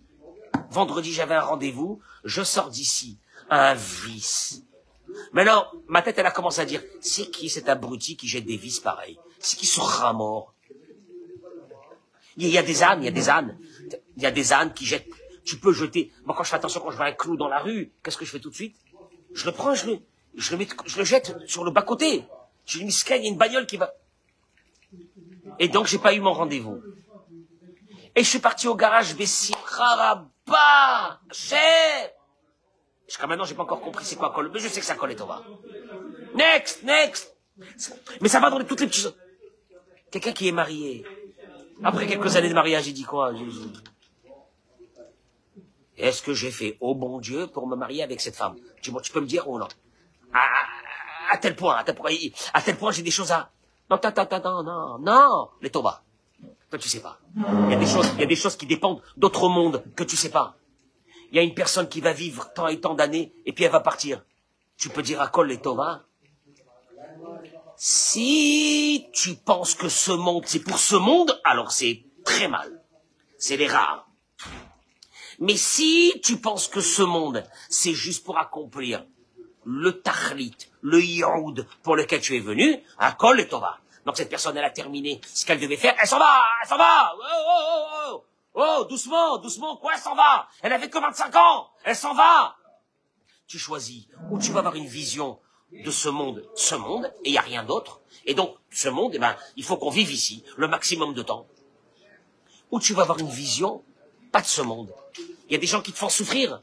Vendredi, j'avais un rendez-vous, je sors d'ici, un vis. Maintenant, ma tête, elle a commencé à dire, c'est qui cet abruti qui jette des vis pareils? C'est qui ce rat mort? Il y a des ânes. Il y a des ânes qui jettent. Tu peux jeter. Moi, quand je fais attention, quand je vois un clou dans la rue, qu'est-ce que je fais tout de suite? Je le prends, je le jette sur le bas-côté. Je lui dis, il y a une bagnole qui va. Et donc, j'ai pas eu mon rendez-vous. Et je suis parti au garage, Bessimcha, cher. Jusqu'à maintenant, j'ai pas encore compris c'est quoi Kol. Mais je sais que ça Kol et Tova. Next. Mais ça va dans toutes les petites choses. Quelqu'un qui est marié. Après quelques années de mariage, il dit quoi? Est-ce que j'ai fait au bon Dieu pour me marier avec cette femme? Tu peux me dire ou non? À tel point, j'ai des choses à... Non, les Tova. Toi, tu sais pas. Il y a des choses qui dépendent d'autres mondes que tu sais pas. Il y a une personne qui va vivre tant et tant d'années, et puis elle va partir. Tu peux dire à Kol et Tova? Si tu penses que ce monde, c'est pour ce monde, alors c'est très mal. C'est les rares. Mais si tu penses que ce monde, c'est juste pour accomplir le tachlit, le youd pour lequel tu es venu, à Kol et Tova. Donc cette personne, elle a terminé ce qu'elle devait faire. Elle s'en va. Oh, doucement, quoi, elle s'en va? Elle avait que 25 ans. Elle s'en va. Tu choisis. Ou tu vas avoir une vision de ce monde, et il n'y a rien d'autre. Et donc, ce monde, il faut qu'on vive ici, le maximum de temps. Ou tu vas avoir une vision, pas de ce monde. Il y a des gens qui te font souffrir.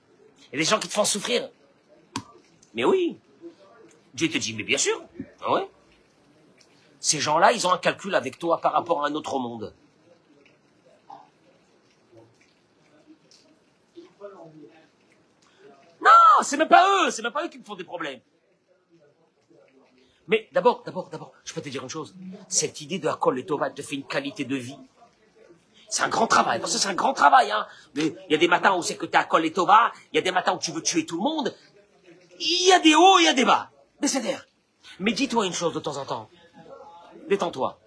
Mais oui. Dieu te dit, mais bien sûr. Ah ouais. Ces gens-là, ils ont un calcul avec toi par rapport à un autre monde. Non, c'est même pas eux qui me font des problèmes. Mais d'abord, je peux te dire une chose. Cette idée de Hakol et Tova te fait une qualité de vie. C'est un grand travail, parce que c'est un grand travail, hein. Il y a des matins où c'est que t'es Hakol et Tova, il y a des matins où tu veux tuer tout le monde. Il y a des hauts, il y a des bas. Mais c'est d'air. Mais dis-toi une chose de temps en temps. Détends-toi.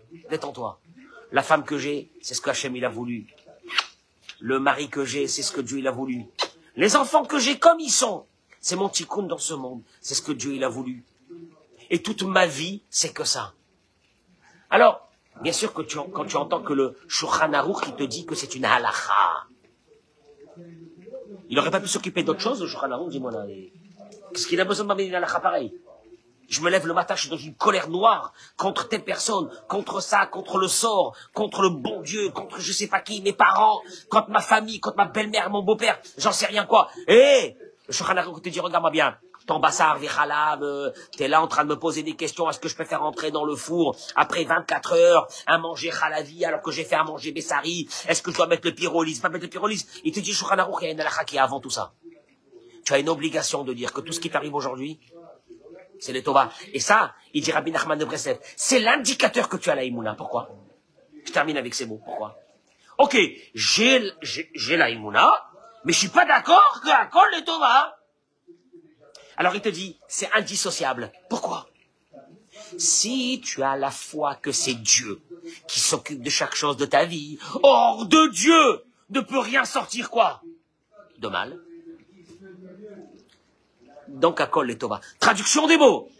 La femme que j'ai, c'est ce que Hachem il a voulu. Le mari que j'ai, c'est ce que Dieu il a voulu. Les enfants que j'ai comme ils sont, c'est mon tikkun dans ce monde. C'est ce que Dieu il a voulu. Et toute ma vie, c'est que ça. Alors, bien sûr que quand tu entends que le Shulchan Aruch qui te dit que c'est une halakha, il n'aurait pas pu s'occuper d'autre chose, le Shulchan Aruch, dis-moi là. Qu'est-ce qu'il a besoin de m'amener une halakha pareille? Je me lève le matin, je suis dans une colère noire contre telle personne, contre ça, contre le sort, contre le bon Dieu, contre je sais pas qui, mes parents, contre ma famille, contre ma belle-mère, mon beau-père, j'en sais rien quoi. Le Shulchan Aruch te dit, regarde-moi bien. Ton bassar, Vichalav, t'es là en train de me poser des questions, est-ce que je peux faire rentrer dans le four après 24 heures à manger Khalavi alors que j'ai fait à manger Bessari, est-ce que je dois mettre le pyrolyse, pas mettre le pyrolyse? Il te dit, Shulchan Aruch, il y a une halakha qui est avant tout ça. Tu as une obligation de dire que tout ce qui t'arrive aujourd'hui, c'est les Tova. Et ça, il dit Rabbi Nachman de Breslev, c'est l'indicateur que tu as la Imouna. Pourquoi? Je termine avec ces mots. Pourquoi? Ok, j'ai la Imouna, mais je suis pas d'accord que la Kol les Tova. Alors il te dit, c'est indissociable. Pourquoi? Si tu as la foi que c'est Dieu qui s'occupe de chaque chose de ta vie, hors de Dieu ne peut rien sortir quoi? De mal. Donc Hakol et Tova. Traduction des mots.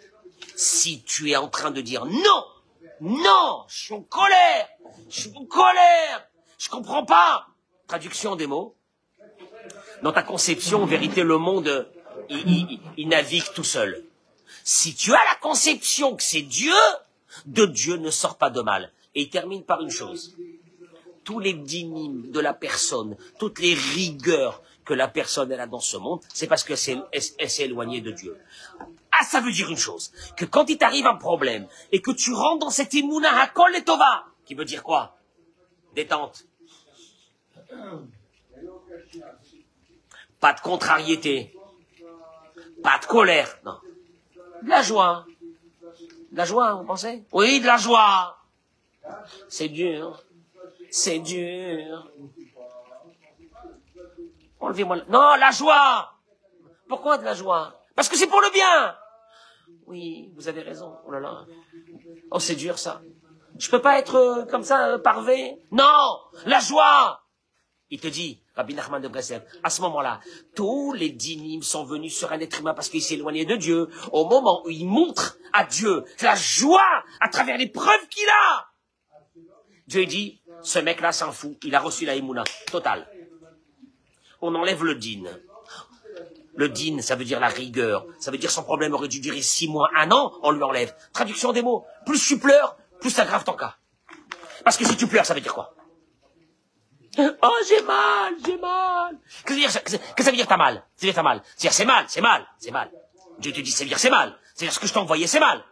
Si tu es en train de dire non, je suis en colère, je comprends pas. Traduction des mots. Dans ta conception, en vérité, le monde il navigue tout seul. Si tu as la conception que c'est Dieu, de Dieu ne sort pas de mal. Et il termine par une chose. Tous les dynimes de la personne, toutes les rigueurs que la personne elle a dans ce monde, c'est parce qu'elle s'est éloignée de Dieu. Ah, ça veut dire une chose, que quand il t'arrive un problème, et que tu rentres dans cette Imouna Hakol et Tova, qui veut dire quoi? Détente. Pas de contrariété. Pas de colère, non. De la joie. De la joie, vous pensez? Oui, de la joie. C'est dur. C'est dur. Enlevez-moi... Non, la joie. Pourquoi de la joie? Parce que c'est pour le bien. Oui, vous avez raison. Oh là là. Oh, c'est dur, ça. Je peux pas être comme ça, parvé. Non, la joie. Il te dit, Rabbi Nachman de Breslev, à ce moment-là, tous les dynimes sont venus sur un être humain parce qu'il s'est éloigné de Dieu, au moment où il montre à Dieu la joie à travers les preuves qu'il a. Dieu dit, ce mec-là s'en fout, il a reçu la Emouna, totale. On enlève le din. Le din, ça veut dire la rigueur, ça veut dire son problème aurait dû durer 6 mois, 1 an, on lui enlève. Traduction des mots, plus tu pleures, plus ça aggrave ton cas. Parce que si tu pleures, ça veut dire quoi? Oh, j'ai mal. Qu'est-ce que ça veut dire t'as mal? Ça veut dire t'as mal. C'est-à-dire c'est mal. Dieu te dit, ça veut dire c'est mal. C'est-à-dire ce que je t'ai envoyé, c'est mal.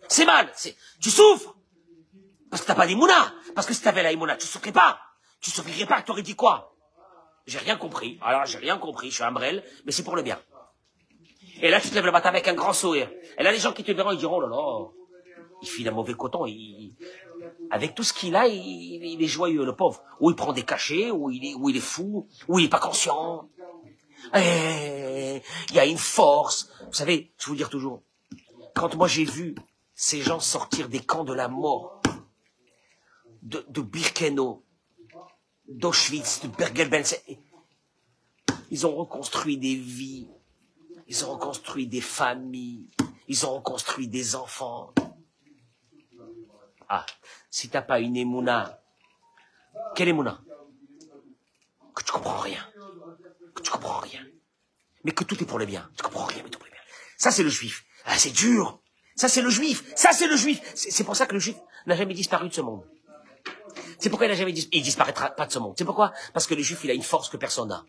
C'est mal. Tu souffres. Parce que t'as pas d'Imouna. Parce que si t'avais la Imouna, tu souffrirais pas. Tu souffrirais pas, t'aurais dit quoi? J'ai rien compris. Alors, j'ai rien compris. Je suis un brel, mais c'est pour le bien. Et là, tu te lèves le matin avec un grand sourire. Et là, les gens qui te verront, ils diront, oh là là, il file un mauvais coton, avec tout ce qu'il a, il est joyeux, le pauvre. Ou il prend des cachets, ou il est fou, ou il est pas conscient. Il y a une force. Vous savez, je vous dire toujours, quand moi j'ai vu ces gens sortir des camps de la mort, de Birkenau, d'Auschwitz, de Bergen-Belsen, ils ont reconstruit des vies, ils ont reconstruit des familles, ils ont reconstruit des enfants. Ah, si t'as pas une émouna, quelle émouna? Que tu comprends rien. Mais que tout est pour le bien. Tu comprends rien, mais tout pour le bien. Ça, c'est le juif. Ah, c'est dur. Ça, c'est le juif. C'est pour ça que le juif n'a jamais disparu de ce monde. C'est pourquoi il disparaîtra pas de ce monde. C'est pourquoi? Parce que le juif, il a une force que personne n'a.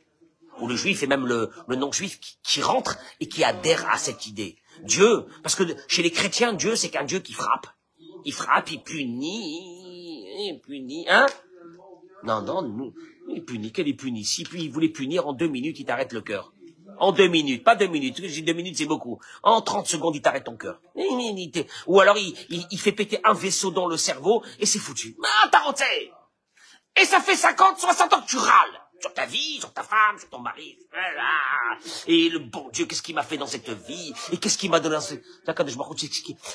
Ou le juif, et même le non-juif qui rentre et qui adhère à cette idée. Dieu, parce que chez les chrétiens, Dieu, c'est qu'un Dieu qui frappe. Il frappe, il punit, hein? Non, il punit, quel est puni? Si puis il voulait punir en 2 minutes, il t'arrête le cœur. En 2 minutes, pas 2 minutes, j'ai 2 minutes c'est beaucoup. En 30 secondes, il t'arrête ton cœur. Ou alors il fait péter un vaisseau dans le cerveau et c'est foutu. Ah, t'as raté. Et ça fait 50, 60 ans que tu râles. Sur ta vie, sur ta femme, sur ton mari. Et le bon Dieu, qu'est-ce qu'il m'a fait dans cette vie? Et qu'est-ce qu'il m'a donné dans ce...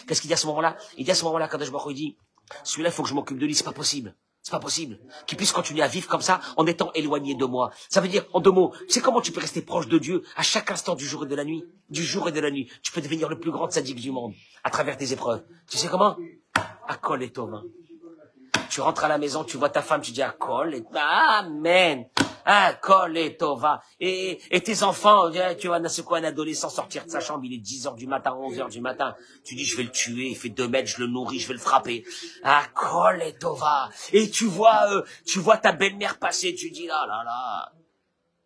Qu'est-ce qu'il dit à ce moment-là? Il dit à ce moment-là, Kadosh Baruch Hu, il dit, celui-là, il faut que je m'occupe de lui, c'est pas possible. C'est pas possible qu'il puisse continuer à vivre comme ça en étant éloigné de moi. Ça veut dire, en 2 mots, c'est comment tu peux rester proche de Dieu à chaque instant du jour et de la nuit. Du jour et de la nuit. Tu peux devenir le plus grand sadique du monde à travers tes épreuves. Tu sais comment? Akol et Tov. Tu rentres à la maison, tu vois ta femme, tu dis Akol et Amen. Akol et Tova. Et tes enfants, tu vois, c'est quoi un adolescent sortir de sa chambre, il est 10h du matin, 11h du matin. Tu dis, je vais le tuer, il fait 2 mètres, je le nourris, je vais le frapper. Akol et Tova. Et tu vois ta belle-mère passer, tu dis, là, là, là.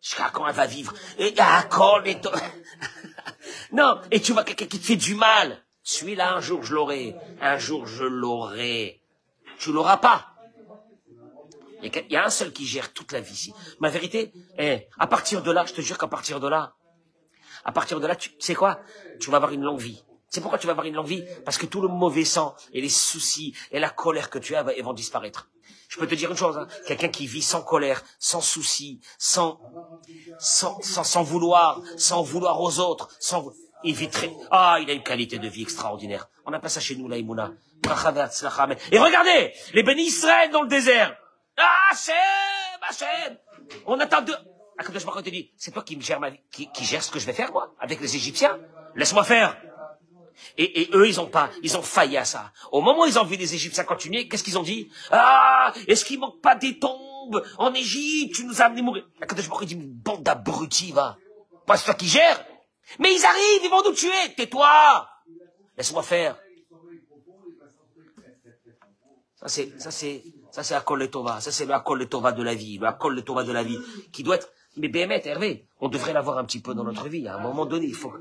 Jusqu'à quand elle va vivre? Et Akol et Tova. Non, et tu vois quelqu'un qui te fait du mal. Celui-là, un jour, je l'aurai. Un jour, je l'aurai. Tu l'auras pas. Il y a un seul qui gère toute la vie ici. Ma vérité, à partir de là, je te jure qu'à partir de là, tu sais quoi? Tu vas avoir une longue vie. C'est pourquoi tu vas avoir une longue vie? Parce que tout le mauvais sang et les soucis et la colère que tu as, ils vont disparaître. Je peux te dire une chose, hein, quelqu'un qui vit sans colère, sans soucis, sans vouloir aux autres, il vit très... Ah, il a une qualité de vie extraordinaire. On n'a pas ça chez nous, là, Imouna. Et regardez, les bénis Israël dans le désert. Ah, Hachem. On attend deux... Akadosh Baruch Hu te dit, c'est toi qui me gère ma vie, qui gère ce que je vais faire, moi, avec les Égyptiens. Laisse-moi faire. Et eux, ils ont failli à ça. Au moment où ils ont vu les Égyptiens continuer, qu'est-ce qu'ils ont dit? Ah, est-ce qu'il manque pas des tombes en Égypte? Tu nous as amené mourir. Akadosh Baruch Hu dit, bande d'abrutis, va. Pas c'est toi qui gère. Mais ils arrivent, ils vont nous tuer. Tais-toi. Laisse-moi faire. Ça c'est Akol et Tova. Ça c'est le Akol et Tova de la vie. Le Akol et Tova de la vie. Qui doit être, mais Béhémet, Hervé, on devrait l'avoir un petit peu dans notre vie. À un moment donné, il faut,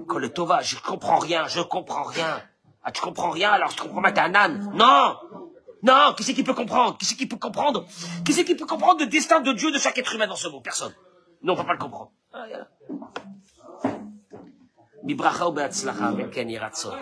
Akol et Tova, je comprends rien. Ah, tu comprends rien, alors je comprends pas, t'es un âne. Non, qui c'est qui peut comprendre? Qui c'est qui peut comprendre le destin de Dieu de chaque être humain dans ce monde? Personne. Non, on peut pas le comprendre. Ah, voilà. Bibracha ou be'atzlacha, ben ken yiratzot.